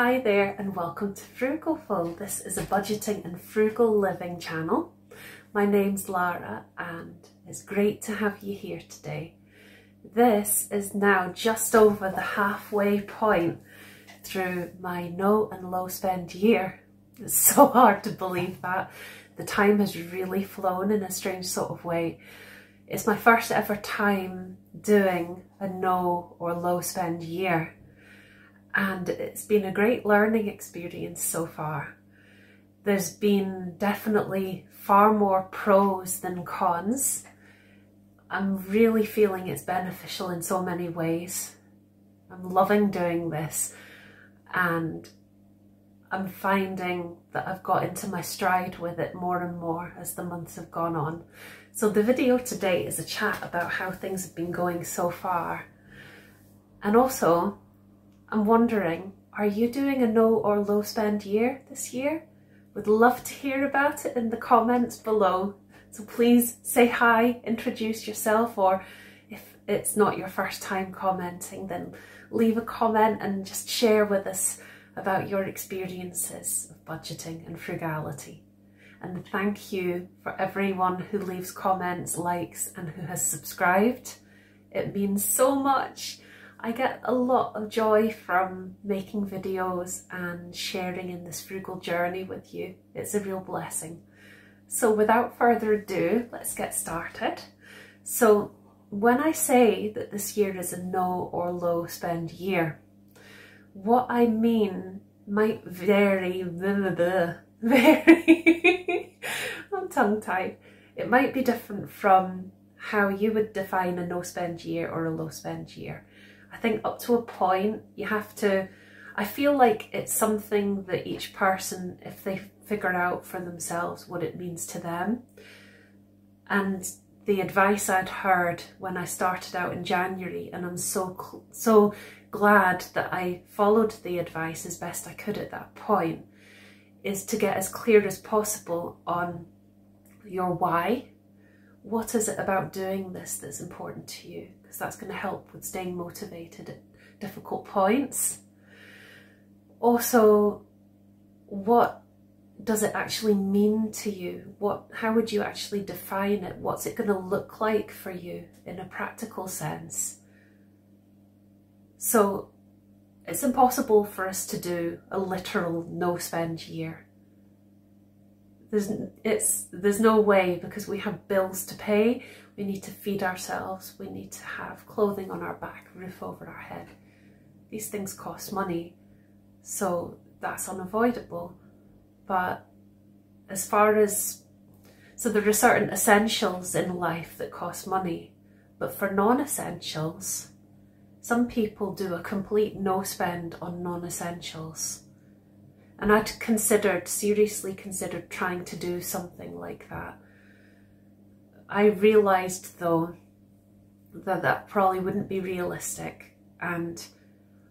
Hi there and welcome to Frugalful. This is a budgeting and frugal living channel. My name's Lara and it's great to have you here today. This is now just over the halfway point through my no and low spend year. It's so hard to believe that. The time has really flown in a strange sort of way. It's my first ever time doing a no or low spend year. And it's been a great learning experience so far. There's been definitely far more pros than cons. I'm really feeling it's beneficial in so many ways. I'm loving doing this and I'm finding that I've got into my stride with it more and more as the months have gone on. So the video today is a chat about how things have been going so far. And also, I'm wondering, are you doing a no or low spend year this year? Would love to hear about it in the comments below. So please say hi, introduce yourself, or if it's not your first time commenting, then leave a comment and just share with us about your experiences of budgeting and frugality. And thank you for everyone who leaves comments, likes, and who has subscribed. It means so much. I get a lot of joy from making videos and sharing in this frugal journey with you. It's a real blessing. So without further ado, let's get started. So when I say that this year is a no or low spend year, what I mean might vary, I'm tongue-tied. It might be different from how you would define a no spend year or a low spend year. I think up to a point you have to, I feel like it's something that each person, if they figure out for themselves what it means to them. And the advice I'd heard when I started out in January, and I'm so glad that I followed the advice as best I could at that point, is to get as clear as possible on your why. What is it about doing this that's important to you? Because that's going to help with staying motivated at difficult points. Also, what does it actually mean to you? How would you actually define it? What's it going to look like for you in a practical sense? So it's impossible for us to do a literal no spend year. There's no way, because we have bills to pay, we need to feed ourselves, we need to have clothing on our back, roof over our head. These things cost money, so that's unavoidable. But as far as, so there are certain essentials in life that cost money, but for non-essentials, some people do a complete no spend on non-essentials. And I'd seriously considered trying to do something like that. I realised though that that probably wouldn't be realistic, and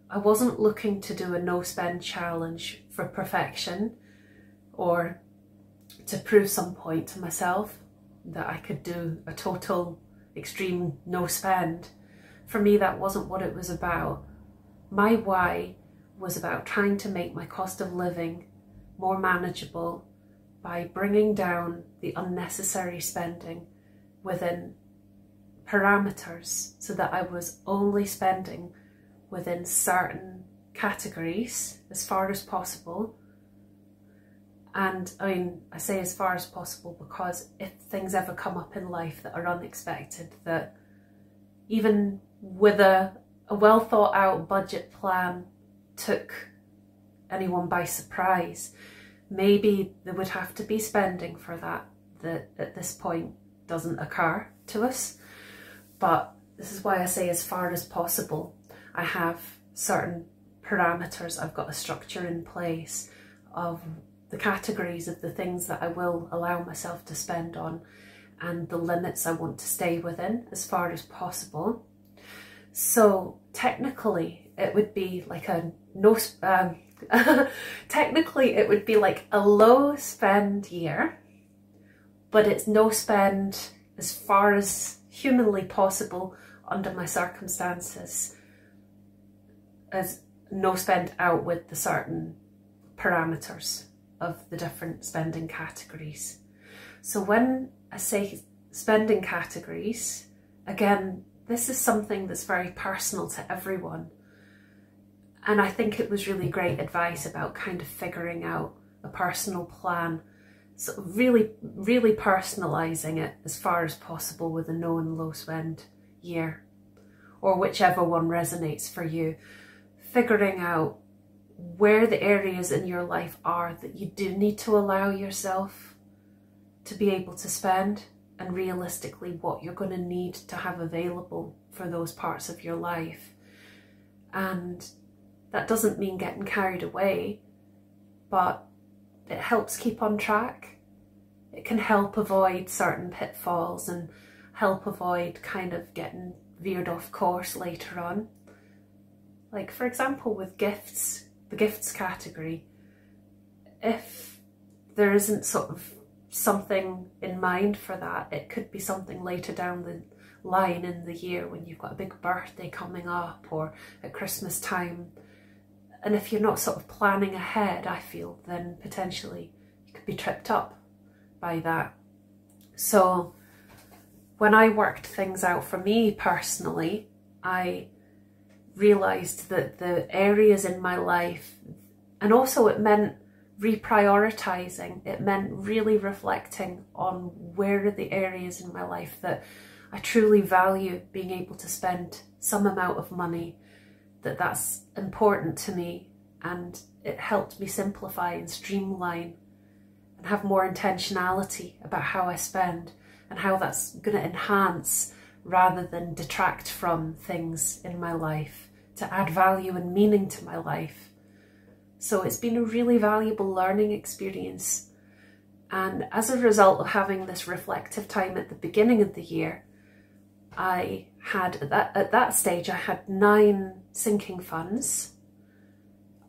I wasn't looking to do a no spend challenge for perfection or to prove some point to myself that I could do a total extreme no spend. For me, that wasn't what it was about. My why was about trying to make my cost of living more manageable by bringing down the unnecessary spending within parameters, so that I was only spending within certain categories as far as possible. And I mean, I say as far as possible because if things ever come up in life that are unexpected, that even with a well thought out budget plan took anyone by surprise, maybe there would have to be spending for that at this point doesn't occur to us. But this is why I say as far as possible. I have certain parameters, I've got a structure in place of the categories of the things that I will allow myself to spend on and the limits I want to stay within as far as possible. So technically it would be like a technically it would be like a low spend year, but it's no spend as far as humanly possible under my circumstances, as no spend out with the certain parameters of the different spending categories. So when I say spending categories, again, this is something that's very personal to everyone. And I think it was really great advice about kind of figuring out a personal plan. So really personalising it as far as possible with a no and low spend year, or whichever one resonates for you. Figuring out where the areas in your life are that you do need to allow yourself to be able to spend, and realistically what you're going to need to have available for those parts of your life. And that doesn't mean getting carried away, but it helps keep on track. It can help avoid certain pitfalls and help avoid kind of getting veered off course later on. Like for example with gifts, the gifts category, if there isn't sort of something in mind for that, it could be something later down the line in the year when you've got a big birthday coming up or at Christmas time. And if you're not sort of planning ahead, I feel, then potentially you could be tripped up by that. So when I worked things out for me personally, I realised that the areas in my life, and also it meant reprioritising, it meant really reflecting on where are the areas in my life that I truly value being able to spend some amount of money, that's important to me, and it helped me simplify and streamline and have more intentionality about how I spend and how that's going to enhance rather than detract from things in my life, to add value and meaning to my life. So it's been a really valuable learning experience. And as a result of having this reflective time at the beginning of the year, I had, at that stage, I had 9 sinking funds.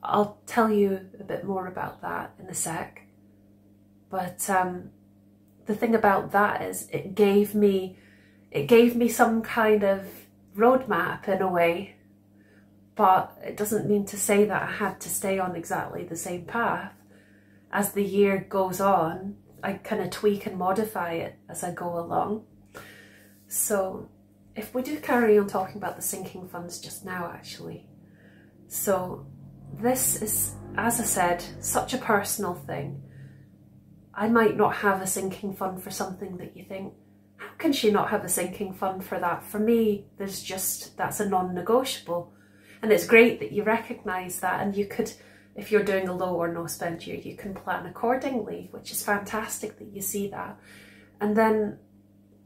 I'll tell you a bit more about that in a sec. But the thing about that is it gave me some kind of roadmap in a way, but it doesn't mean to say that I had to stay on exactly the same path. As the year goes on, I kind of tweak and modify it as I go along. So if we do carry on talking about the sinking funds just now, actually. So this is, as I said, such a personal thing. I might not have a sinking fund for something that you think, how can she not have a sinking fund for that? For me, that's a non-negotiable. And it's great that you recognise that, and you could, if you're doing a low or no spend year, you can plan accordingly, which is fantastic that you see that. And then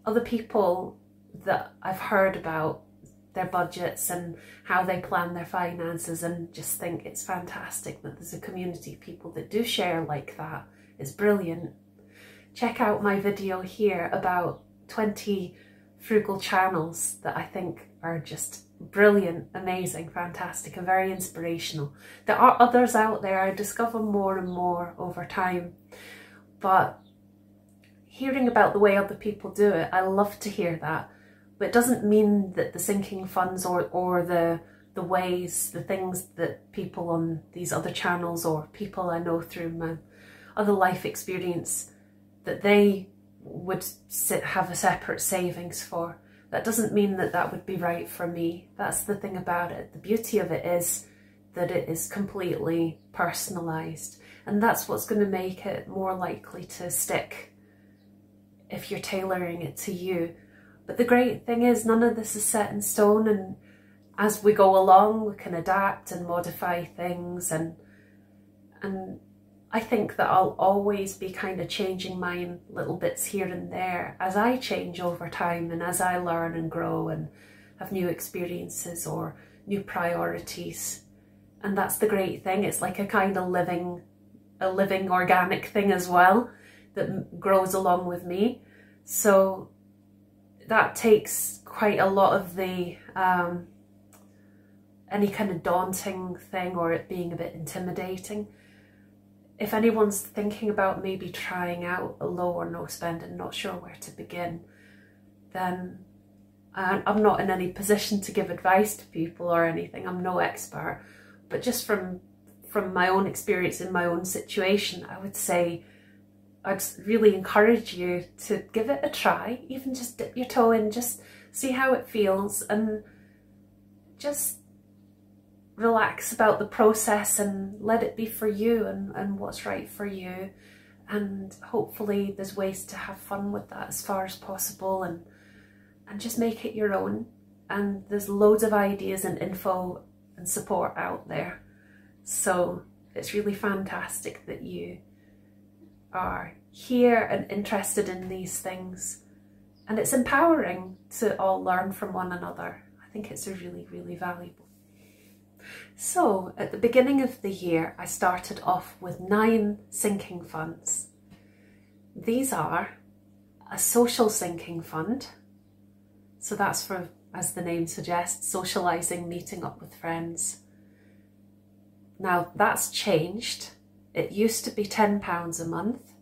other people that I've heard about their budgets and how they plan their finances, and just think it's fantastic that there's a community of people that do share like that. It's brilliant. Check out my video here about 20 frugal channels that I think are just brilliant, amazing, fantastic, and very inspirational. There are others out there. I discover more and more over time, but hearing about the way other people do it, I love to hear that. But it doesn't mean that the sinking funds or the ways, the things that people on these other channels or people I know through my other life experience, that they would have a separate savings for. That doesn't mean that that would be right for me. That's the thing about it. The beauty of it is that it is completely personalised, and that's what's going to make it more likely to stick if you're tailoring it to you. But the great thing is none of this is set in stone, and as we go along we can adapt and modify things, and I think that I'll always be kind of changing mine little bits here and there as I change over time, and as I learn and grow and have new experiences or new priorities. And that's the great thing. It's like a kind of living organic thing as well that grows along with me. So that takes quite a lot of the any kind of daunting thing or it being a bit intimidating. If anyone's thinking about maybe trying out a low or no spend and not sure where to begin, then I'm not in any position to give advice to people or anything. I'm no expert, but just from my own experience in my own situation, I would say I'd really encourage you to give it a try. Even just dip your toe in, just see how it feels, and just relax about the process and let it be for you and what's right for you. And hopefully there's ways to have fun with that as far as possible, and just make it your own. And there's loads of ideas and info and support out there. So it's really fantastic that you are here and interested in these things. And it's empowering to all learn from one another. I think it's really, really valuable. So at the beginning of the year, I started off with 9 sinking funds. These are a social sinking fund. So that's for, as the name suggests, socialising, meeting up with friends. Now that's changed. It used to be £10 a month,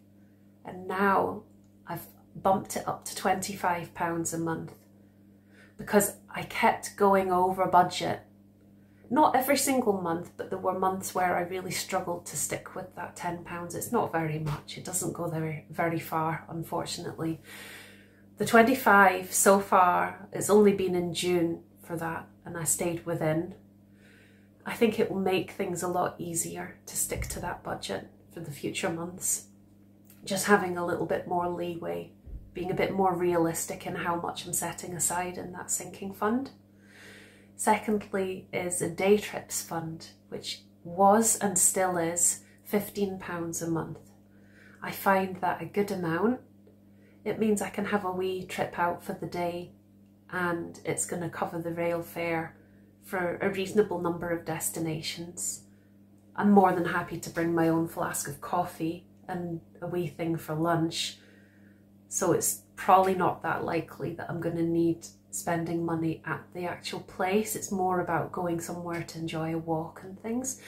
and now I've bumped it up to £25 a month because I kept going over budget. Not every single month, but there were months where I really struggled to stick with that £10. It's not very much. It doesn't go very far, unfortunately. The 25 so far, it's only been in June for that, and I stayed within. I think it will make things a lot easier to stick to that budget for the future months. Just having a little bit more leeway, being a bit more realistic in how much I'm setting aside in that sinking fund. Secondly is a day trips fund, which was and still is £15 a month. I find that a good amount. It means I can have a wee trip out for the day, and it's going to cover the rail fare for a reasonable number of destinations. I'm more than happy to bring my own flask of coffee and a wee thing for lunch, so it's probably not that likely that I'm going to need spending money at the actual place. It's more about going somewhere to enjoy a walk and things,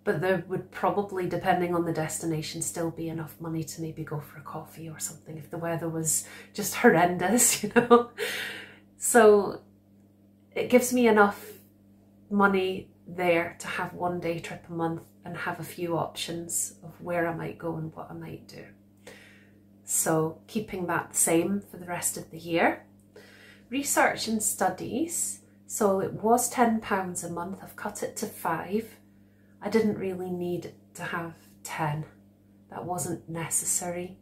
but there would probably, depending on the destination, still be enough money to maybe go for a coffee or something if the weather was just horrendous, you know. So it gives me enough money there to have one day trip a month and have a few options of where I might go and what I might do. So keeping that the same for the rest of the year. Research and studies, so it was £10 a month. I've cut it to 5. I didn't really need to have 10. That wasn't necessary.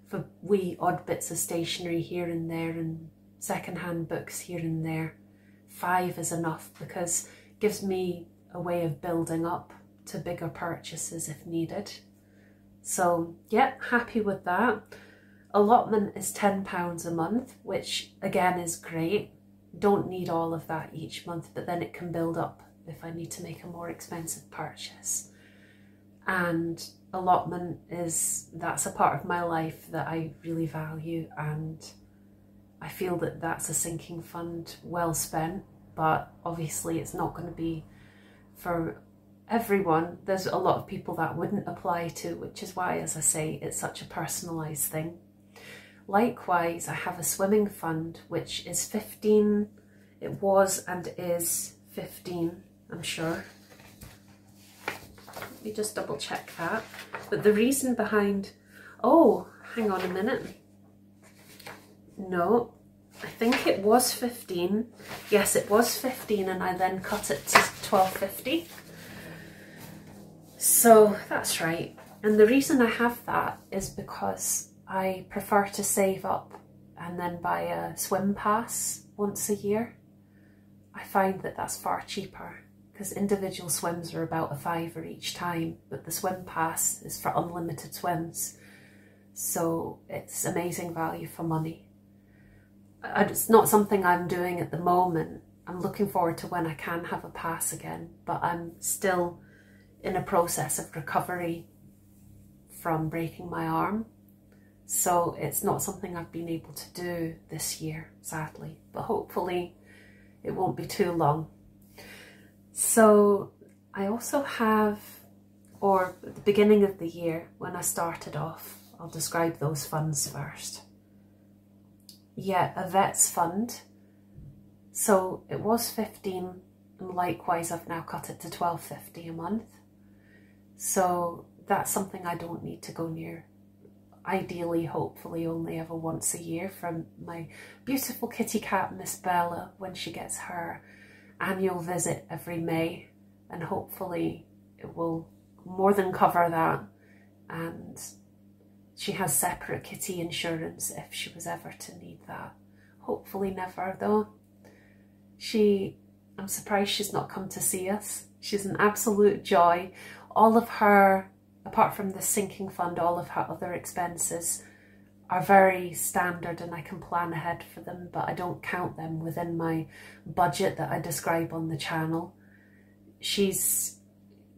For wee odd bits of stationery here and there and second-hand books here and there, 5 is enough because it gives me a way of building up to bigger purchases if needed. So yeah, happy with that. Allotment is £10 a month, which again is great. Don't need all of that each month, but then it can build up if I need to make a more expensive purchase. And allotment that's a part of my life that I really value, and I feel that that's a sinking fund well spent, but obviously it's not going to be for everyone. There's a lot of people that wouldn't apply to, which is why, as I say, it's such a personalised thing. Likewise, I have a swimming fund, which is 15. It was and is 15, I'm sure. Let me just double check that. But the reason behind, oh, hang on a minute. No, I think it was 15. Yes, it was 15, and I then cut it to £12.50. So that's right. And the reason I have that is because I prefer to save up and then buy a swim pass once a year. I find that that's far cheaper because individual swims are about £5 each time, but the swim pass is for unlimited swims. So it's amazing value for money. It's not something I'm doing at the moment. I'm looking forward to when I can have a pass again, but I'm still in a process of recovery from breaking my arm. So it's not something I've been able to do this year, sadly, but hopefully it won't be too long. So I also have, or at the beginning of the year when I started off, I'll describe those funds first. Yeah, a vets fund. So it was 15 And likewise, I've now cut it to £12.50 a month. So that's something I don't need to go near. Ideally, hopefully, only ever once a year from my beautiful kitty cat, Miss Bella, when she gets her annual visit every May. And hopefully it will more than cover that. And she has separate kitty insurance if she was ever to need that. Hopefully never, though. I'm surprised she's not come to see us. She's an absolute joy. All of her, apart from the sinking fund, all of her other expenses are very standard and I can plan ahead for them, but I don't count them within my budget that I describe on the channel. She's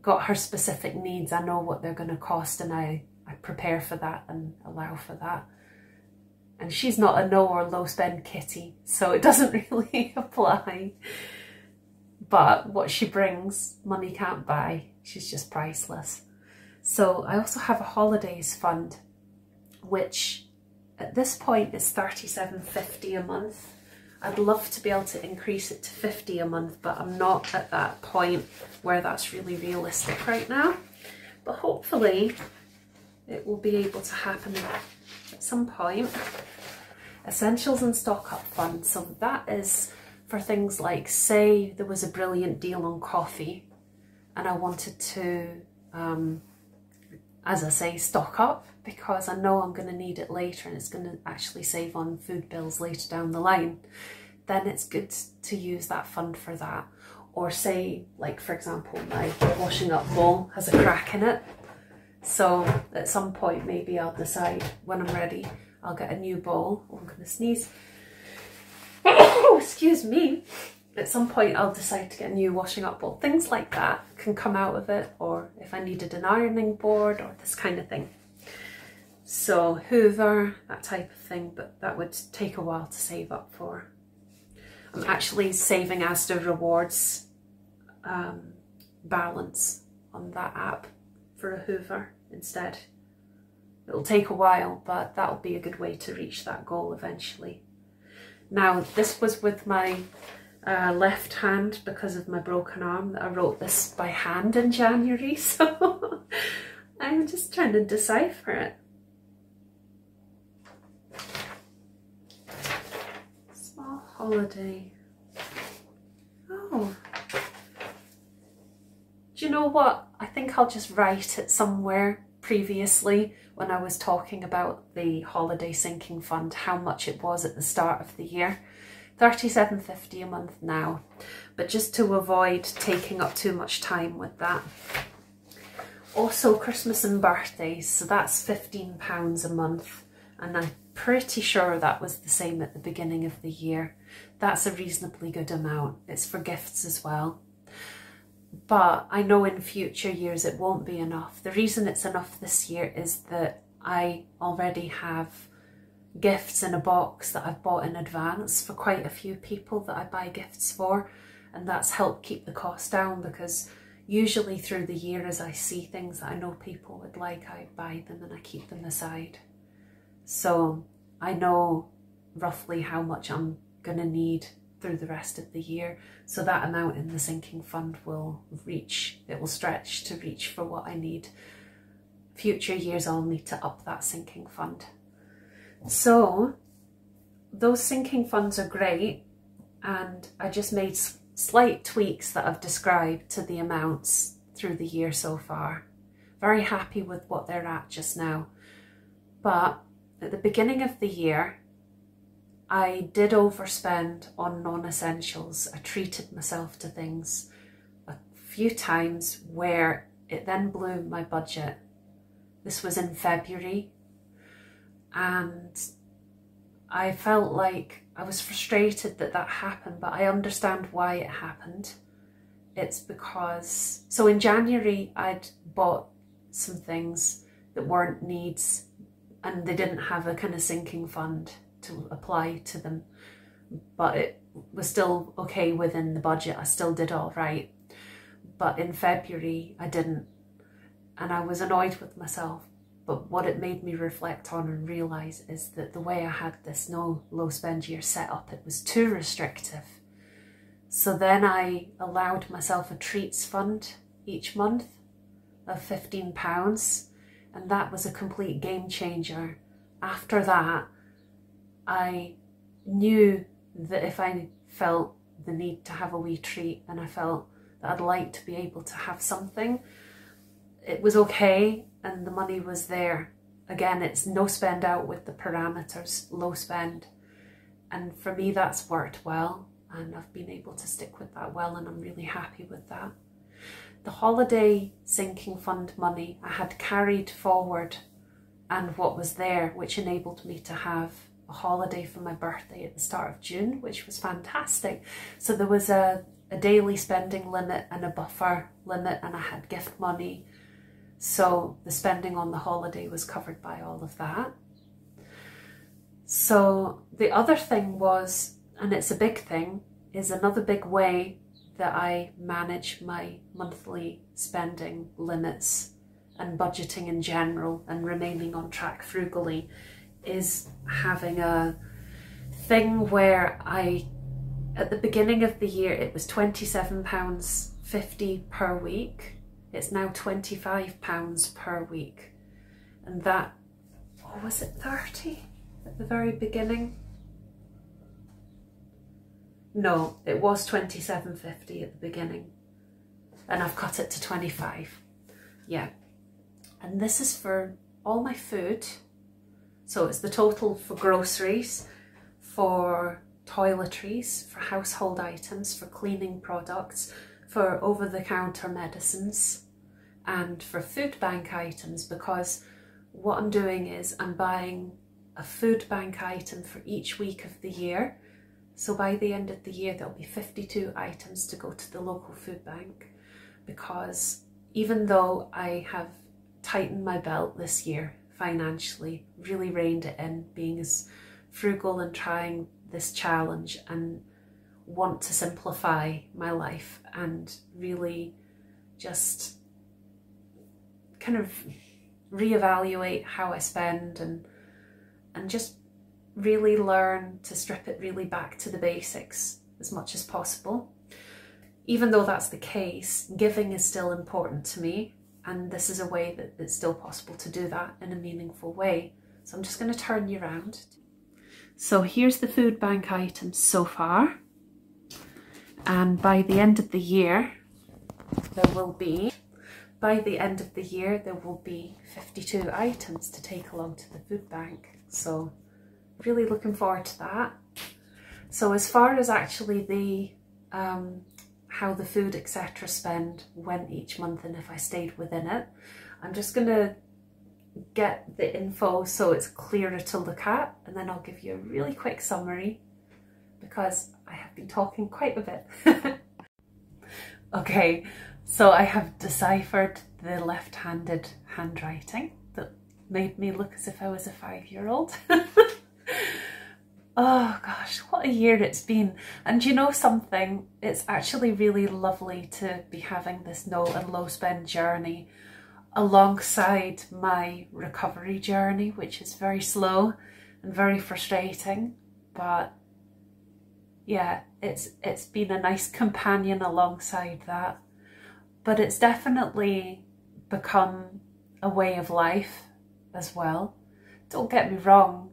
got her specific needs. I know what they're going to cost and I prepare for that and allow for that. And she's not a no or low spend kitty, so it doesn't really apply. But what she brings, money can't buy. She's just priceless. So I also have a holidays fund, which at this point is £37.50 a month. I'd love to be able to increase it to £50 a month, but I'm not at that point where that's really realistic right now. But hopefully it will be able to happen at some point. Essentials and stock up fund. So that is for things like, say there was a brilliant deal on coffee and I wanted to, as I say, stock up because I know I'm going to need it later and it's going to actually save on food bills later down the line. Then it's good to use that fund for that. Or say, like for example, my washing up bowl has a crack in it. So at some point maybe I'll decide when I'm ready, I'll get a new bowl. Oh, I'm going to sneeze. Oh, excuse me. At some point I'll decide to get a new washing up bowl. Things like that can come out of it, or if I needed an ironing board or this kind of thing. So Hoover, that type of thing, but that would take a while to save up for. I'm actually saving Asda Rewards balance on that app for a Hoover instead. It'll take a while, but that'll be a good way to reach that goal eventually. Now, this was with my left hand because of my broken arm that I wrote this by hand in January, so I'm just trying to decipher it. Small holiday. Oh. Do you know what? I think I'll just write it somewhere previously when I was talking about the holiday sinking fund, how much it was at the start of the year. £37.50 a month now, but just to avoid taking up too much time with that. Also Christmas and birthdays, so that's £15 a month, and I'm pretty sure that was the same at the beginning of the year. That's a reasonably good amount. It's for gifts as well. But I know in future years it won't be enough. The reason it's enough this year is that I already have gifts in a box that I've bought in advance for quite a few people that I buy gifts for, and that's helped keep the cost down, because usually through the year as I see things that I know people would like, I buy them and I keep them aside. So I know roughly how much I'm going to need through the rest of the year, so that amount in the sinking fund will reach, it will stretch to reach for what I need. Future years I'll need to up that sinking fund. So those sinking funds are great, and I just made slight tweaks that I've described to the amounts through the year so far. Very happy with what they're at just now. But at the beginning of the year I did overspend on non-essentials. I treated myself to things a few times where it then blew my budget. This was in February, and I felt like I was frustrated that that happened, but I understand why it happened. It's because, so in January I'd bought some things that weren't needs and they didn't have a kind of sinking fund to apply to them, but it was still okay within the budget. I still did all right. But in February I didn't, and I was annoyed with myself. But what it made me reflect on and realise is that the way I had this no low spend year set up, it was too restrictive. So then I allowed myself a treats fund each month of £15, and that was a complete game changer. After that, I knew that if I felt the need to have a wee treat and I felt that I'd like to be able to have something, it was okay and the money was there. Again, it's no spend out with the parameters, low spend. And for me, that's worked well, and I've been able to stick with that well, and I'm really happy with that. The holiday sinking fund money I had carried forward and what was there, which enabled me to have a holiday for my birthday at the start of June, which was fantastic. So there was a daily spending limit and a buffer limit, and I had gift money. So the spending on the holiday was covered by all of that. So the other thing was, and it's a big thing, is another big way that I manage my monthly spending limits and budgeting in general and remaining on track frugally, is having a thing where at the beginning of the year, it was £27.50 per week. It's now £25 per week. And that, or was it 30 at the very beginning? No, it was £27.50 at the beginning. And I've cut it to 25. Yeah. And this is for all my food. So it's the total for groceries, for toiletries, for household items, for cleaning products, for over-the-counter medicines, and for food bank items, because what I'm doing is I'm buying a food bank item for each week of the year. So by the end of the year, there'll be 52 items to go to the local food bank, because even though I have tightened my belt this year financially, really reined it in, being as frugal and trying this challenge and want to simplify my life and really just kind of reevaluate how I spend and just really learn to strip it really back to the basics as much as possible. Even though that's the case, giving is still important to me, and this is a way that it's still possible to do that in a meaningful way. So I'm just going to turn you around. So here's the food bank items so far, and by the end of the year there will be 52 items to take along to the food bank. So really looking forward to that. So as far as actually the how the food etc spend went each month and if I stayed within it, I'm just going to get the info so it's clearer to look at, and then I'll give you a really quick summary because I have been talking quite a bit. Okay, so I have deciphered the left-handed handwriting that made me look as if I was a 5-year-old. Oh gosh, what a year it's been. And you know something, it's actually really lovely to be having this no and low spend journey alongside my recovery journey, which is very slow and very frustrating. But yeah, it's been a nice companion alongside that. But it's definitely become a way of life as well. Don't get me wrong,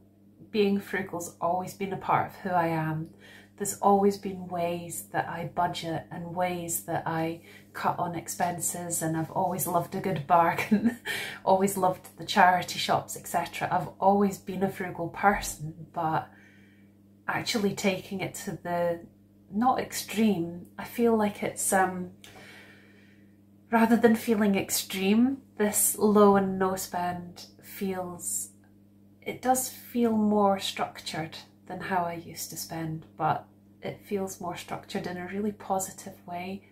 being frugal's always been a part of who I am. There's always been ways that I budget and ways that I cut on expenses, and I've always loved a good bargain, always loved the charity shops, etc. I've always been a frugal person, but actually taking it to the not extreme, I feel like it's rather than feeling extreme, this low and no spend it does feel more structured than how I used to spend, but it feels more structured in a really positive way.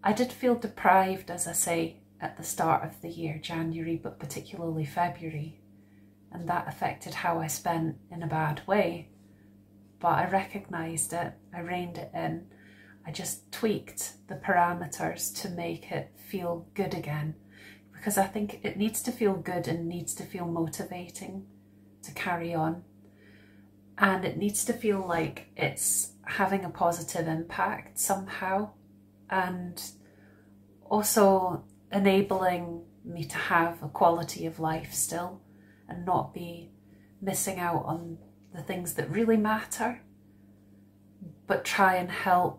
I did feel deprived, as I say, at the start of the year, January, but particularly February, and that affected how I spent in a bad way. But I recognised it, I reined it in, I just tweaked the parameters to make it feel good again, because I think it needs to feel good and needs to feel motivating to carry on. and it needs to feel like it's having a positive impact somehow, and also enabling me to have a quality of life still and not be missing out on the things that really matter, but try and help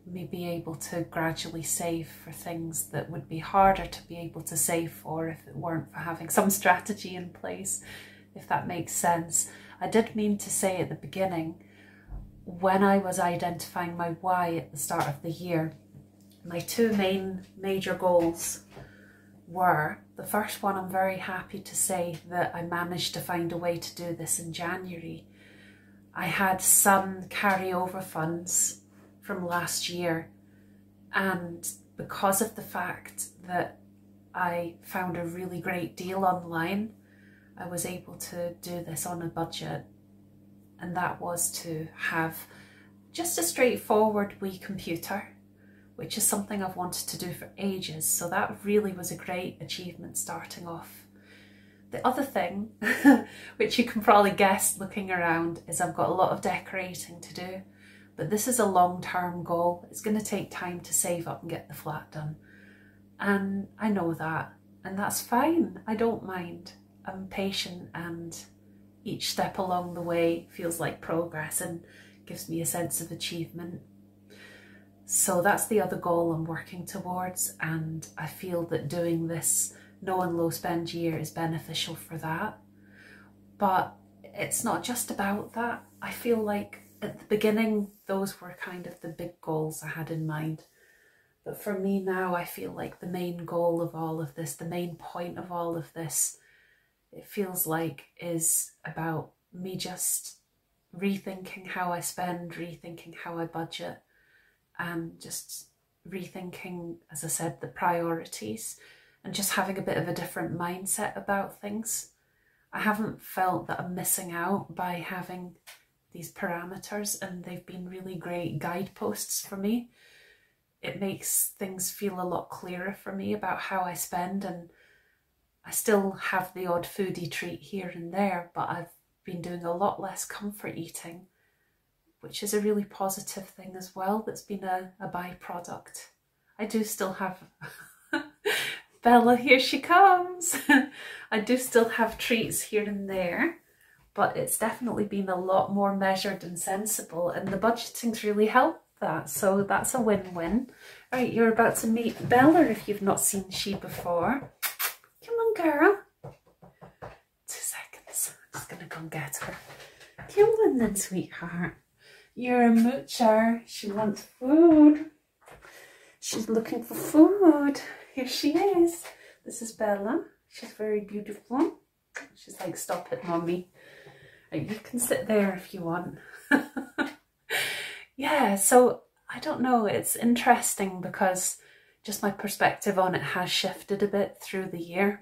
me be able to gradually save for things that would be harder to be able to save for if it weren't for having some strategy in place, if that makes sense. I did mean to say at the beginning, when I was identifying my why at the start of the year, my two main major goals were, the first one, I'm very happy to say that I managed to find a way to do this in January. I had some carryover funds from last year, and because of the fact that I found a really great deal online, I was able to do this on a budget, and that was to have just a straightforward wee computer, which is something I've wanted to do for ages, so that really was a great achievement starting off. The other thing, which you can probably guess looking around, is I've got a lot of decorating to do. But this is a long-term goal. It's going to take time to save up and get the flat done. And I know that, and that's fine. I don't mind. I'm patient, and each step along the way feels like progress and gives me a sense of achievement. So that's the other goal I'm working towards, and I feel that doing this no and low spend year is beneficial for that. But it's not just about that. I feel like at the beginning, those were kind of the big goals I had in mind. But for me now, I feel like the main goal of all of this, the main point of all of this, it feels like is about me just rethinking how I spend, rethinking how I budget, and just rethinking, as I said, the priorities, and just having a bit of a different mindset about things. I haven't felt that I'm missing out by having these parameters, and they've been really great guideposts for me. It makes things feel a lot clearer for me about how I spend, and I still have the odd foodie treat here and there, but I've been doing a lot less comfort eating, which is a really positive thing as well. That's been a byproduct. I do still have Bella, here she comes. I do still have treats here and there, but it's definitely been a lot more measured and sensible, and the budgeting's really helped that, so that's a win-win. Right, you're about to meet Bella if you've not seen she before. Come on, girl. 2 seconds. I'm just gonna go and get her. Come on then, sweetheart. You're a moocher. She wants food. She's looking for food. Here she is. This is Bella. She's very beautiful. She's like, stop it, mommy. Right, you can sit there if you want. Yeah, so I don't know. It's interesting because just my perspective on it has shifted a bit through the year.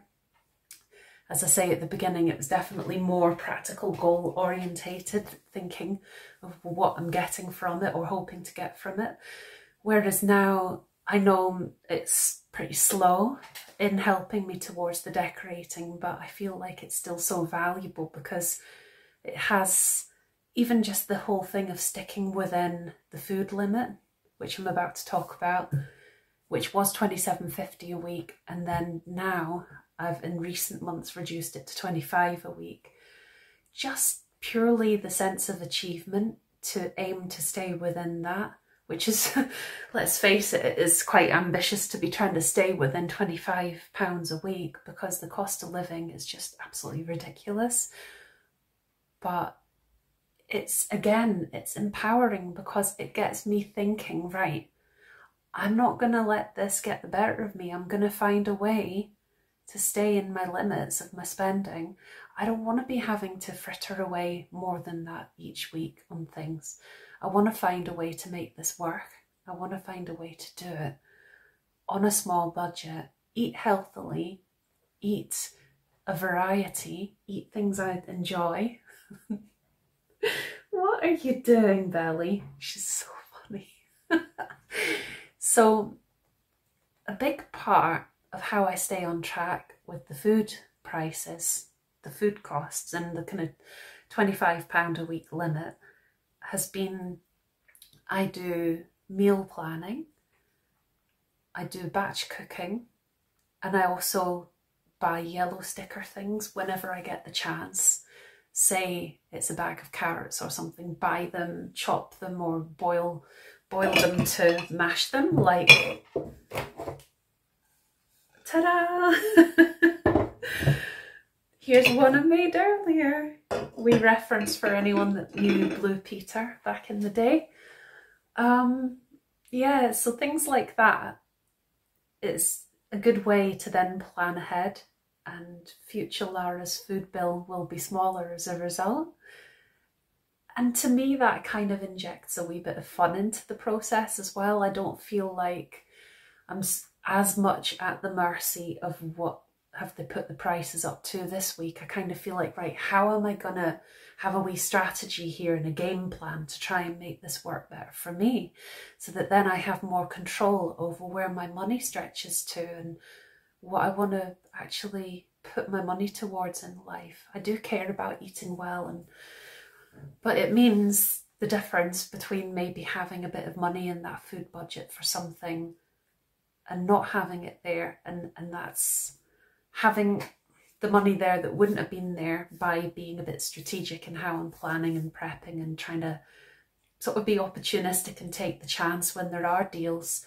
As I say at the beginning, it was definitely more practical, goal orientated, thinking of what I'm getting from it or hoping to get from it. Whereas now I know it's pretty slow in helping me towards the decorating, but I feel like it's still so valuable because it has even just the whole thing of sticking within the food limit, which I'm about to talk about, which was $27.50 a week, and then now I've in recent months reduced it to $25 a week. Just purely the sense of achievement to aim to stay within that, which is, let's face it, it is quite ambitious to be trying to stay within £25 a week because the cost of living is just absolutely ridiculous. But it's, again, it's empowering because it gets me thinking, right, I'm not going to let this get the better of me. I'm going to find a way to stay in my limits of my spending. I don't want to be having to fritter away more than that each week on things. I want to find a way to make this work. I want to find a way to do it on a small budget, eat healthily, eat a variety, eat things I enjoy. What are you doing, Belly? She's so funny. So a big part of how I stay on track with the food prices, the food costs, and the kind of £25 a week limit has been, I do meal planning, I do batch cooking, and I also buy yellow sticker things whenever I get the chance. Say it's a bag of carrots or something, buy them, chop them, or boil them to mash them, like, ta-da! Here's one I made earlier. We reference for anyone that knew Blue Peter back in the day. Yeah, so things like that, it's a good way to then plan ahead, and future Lara's food bill will be smaller as a result. And to me, that kind of injects a wee bit of fun into the process as well. I don't feel like I'm as much at the mercy of what have they put the prices up to this week. I kind of feel like, right, how am I gonna have a wee strategy here and a game plan to try and make this work better for me, so that then I have more control over where my money stretches to and what I want to actually put my money towards in life. I do care about eating well, but it means the difference between maybe having a bit of money in that food budget for something and not having it there, and that's having the money there that wouldn't have been there by being a bit strategic in how I'm planning and prepping and trying to sort of be opportunistic and take the chance when there are deals.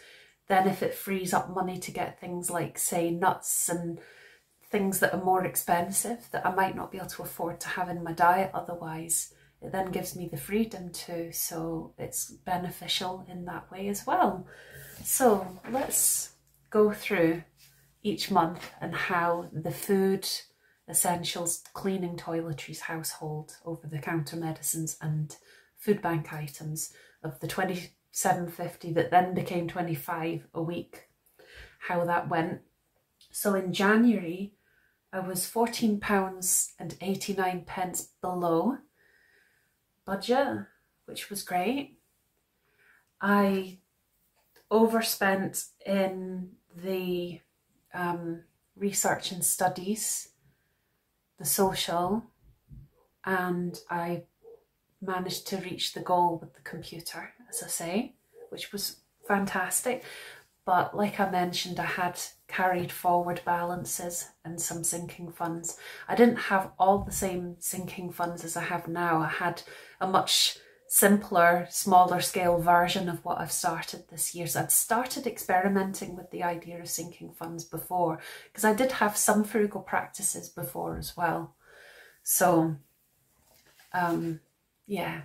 Then if it frees up money to get things like, say, nuts and things that are more expensive that I might not be able to afford to have in my diet otherwise, it then gives me the freedom to, so it's beneficial in that way as well. So let's go through each month and how the food, essentials, cleaning, toiletries, household, over-the-counter medicines and food bank items of the £27.50 that then became £25 a week, how that went. So in January, I was £14.89 below budget, which was great. I overspent in the research and studies, the social, and I managed to reach the goal with the computer, as I say, which was fantastic. But like I mentioned, I had carried forward balances and some sinking funds. I didn't have all the same sinking funds as I have now. I had a much simpler, smaller scale version of what I've started this year. So I'd started experimenting with the idea of sinking funds before, because I did have some frugal practices before as well. So, yeah.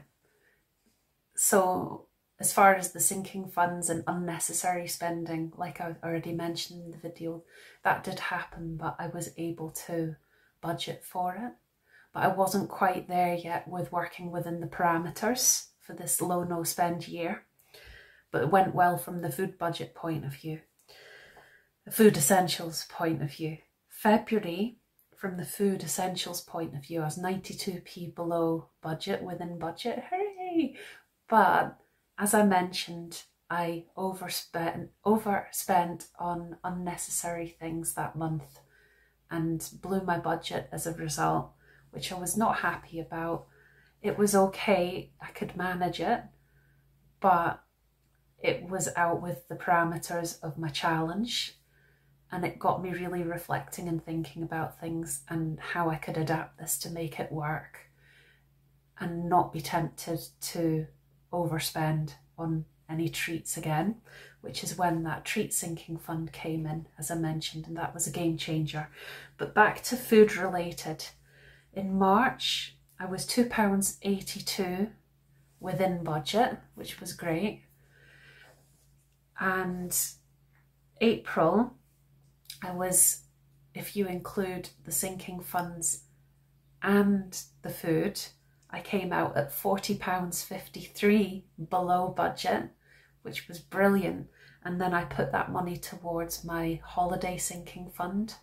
So as far as the sinking funds and unnecessary spending, like I already mentioned in the video, that did happen, but I was able to budget for it. But I wasn't quite there yet with working within the parameters for this low no spend year. But it went well from the food budget point of view, the food essentials point of view. February, from the food essentials point of view, I was 92p below budget, within budget, hooray! But as I mentioned, I overspent on unnecessary things that month and blew my budget as a result, which I was not happy about. It was okay, I could manage it, but it was out with the parameters of my challenge, and it got me really reflecting and thinking about things and how I could adapt this to make it work and not be tempted to overspend on any treats again, which is when that treat sinking fund came in, as I mentioned, and that was a game changer. But back to food related. In March, I was £2.82 within budget, which was great. And April, I was, if you include the sinking funds and the food, I came out at £40.53 below budget, which was brilliant. And then I put that money towards my holiday sinking fund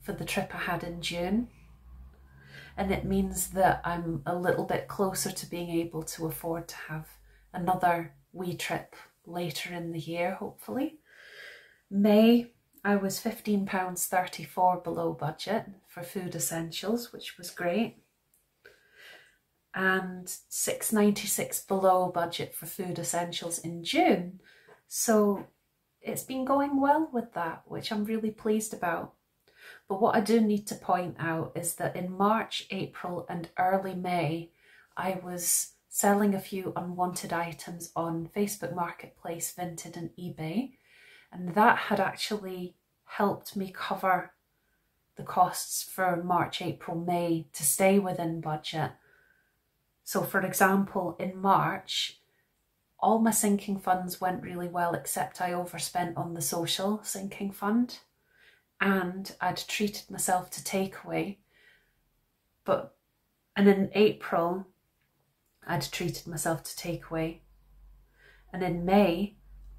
for the trip I had in June. And it means that I'm a little bit closer to being able to afford to have another wee trip later in the year, hopefully. May, I was £15.34 below budget for food essentials, which was great. and £6.96 below budget for food essentials in June. So it's been going well with that, which I'm really pleased about. But what I do need to point out is that in March, April and early May, I was selling a few unwanted items on Facebook Marketplace, Vinted and eBay. And that had actually helped me cover the costs for March, April, May to stay within budget. So for example, in March, all my sinking funds went really well, except I overspent on the social sinking fund. And I'd treated myself to takeaway. And in April, I'd treated myself to takeaway. And in May,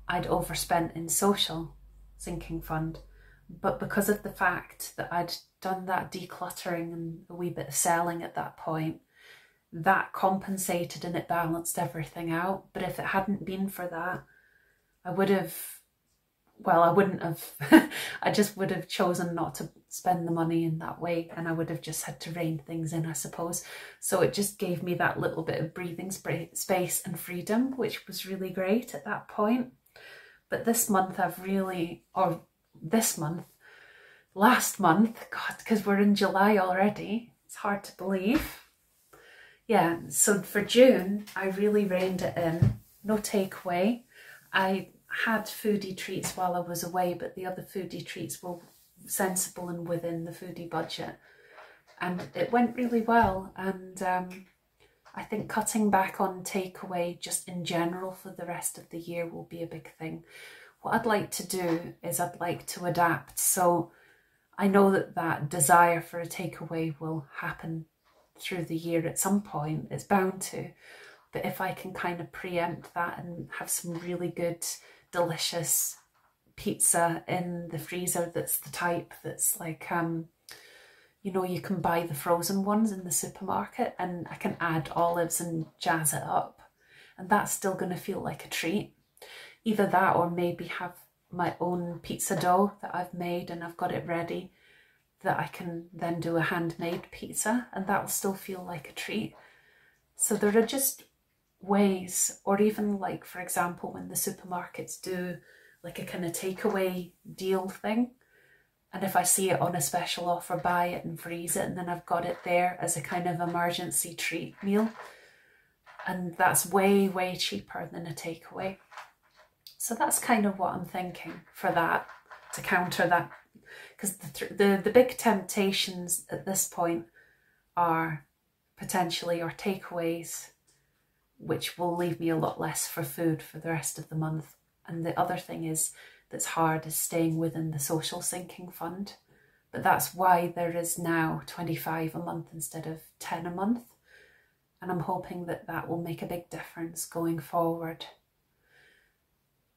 I'd overspent in social sinking fund. But because of the fact that I'd done that decluttering and a wee bit of selling at that point, that compensated and it balanced everything out. But if it hadn't been for that, I wouldn't have, I just would have chosen not to spend the money in that way, and I would have just had to rein things in, I suppose. So it just gave me that little bit of breathing space and freedom, which was really great at that point. But this month last month, God, because we're in July already, it's hard to believe. Yeah, so for June, I really reined it in. No takeaway. I had foodie treats while I was away, but the other foodie treats were sensible and within the foodie budget. And it went really well. And I think cutting back on takeaway just in general for the rest of the year will be a big thing. What I'd like to do is I'd like to adapt. So I know that desire for a takeaway will happen through the year at some point, it's bound to. But if I can kind of preempt that and have some really good, delicious pizza in the freezer that's the type that's like, you know, you can buy the frozen ones in the supermarket, and I can add olives and jazz it up, and that's still going to feel like a treat. Either that, or maybe have my own pizza dough that I've made and I've got it ready, that I can then do a handmade pizza, and that'll still feel like a treat. So there are just ways, or even like, for example, when the supermarkets do like a kind of takeaway deal thing, and if I see it on a special offer, buy it and freeze it, and then I've got it there as a kind of emergency treat meal, and that's way, way cheaper than a takeaway. So that's kind of what I'm thinking for that, to counter that. Because the big temptations at this point are potentially our takeaways, which will leave me a lot less for food for the rest of the month. And the other thing that's hard is staying within the social sinking fund. But that's why there is now 25 a month instead of 10 a month. And I'm hoping that will make a big difference going forward.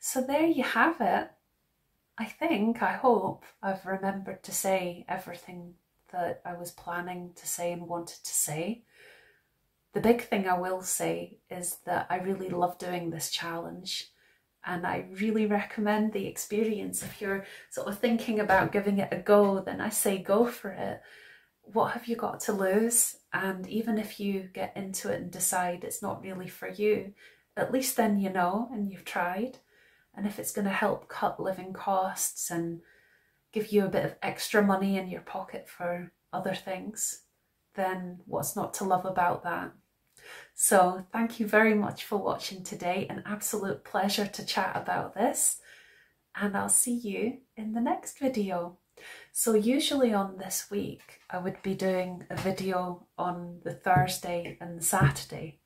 So there you have it. I hope I've remembered to say everything that I was planning to say and wanted to say. The big thing I will say is that I really love doing this challenge, and I really recommend the experience. If you're sort of thinking about giving it a go, then I say go for it. What have you got to lose? And even if you get into it and decide it's not really for you, at least then you know and you've tried. And if it's going to help cut living costs and give you a bit of extra money in your pocket for other things, then what's not to love about that? So thank you very much for watching today. An absolute pleasure to chat about this. And I'll see you in the next video. So usually on this week, I would be doing a video on the Thursday and the Saturday.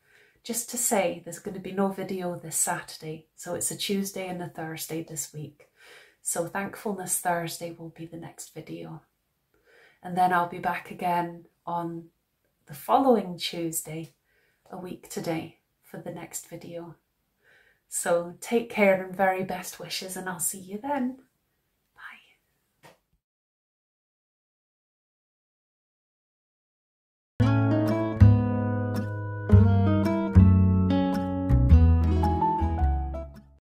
Just to say, there's going to be no video this Saturday. So it's a Tuesday and a Thursday this week. So Thankfulness Thursday will be the next video. And then I'll be back again on the following Tuesday, a week today, for the next video. So take care and very best wishes, and I'll see you then.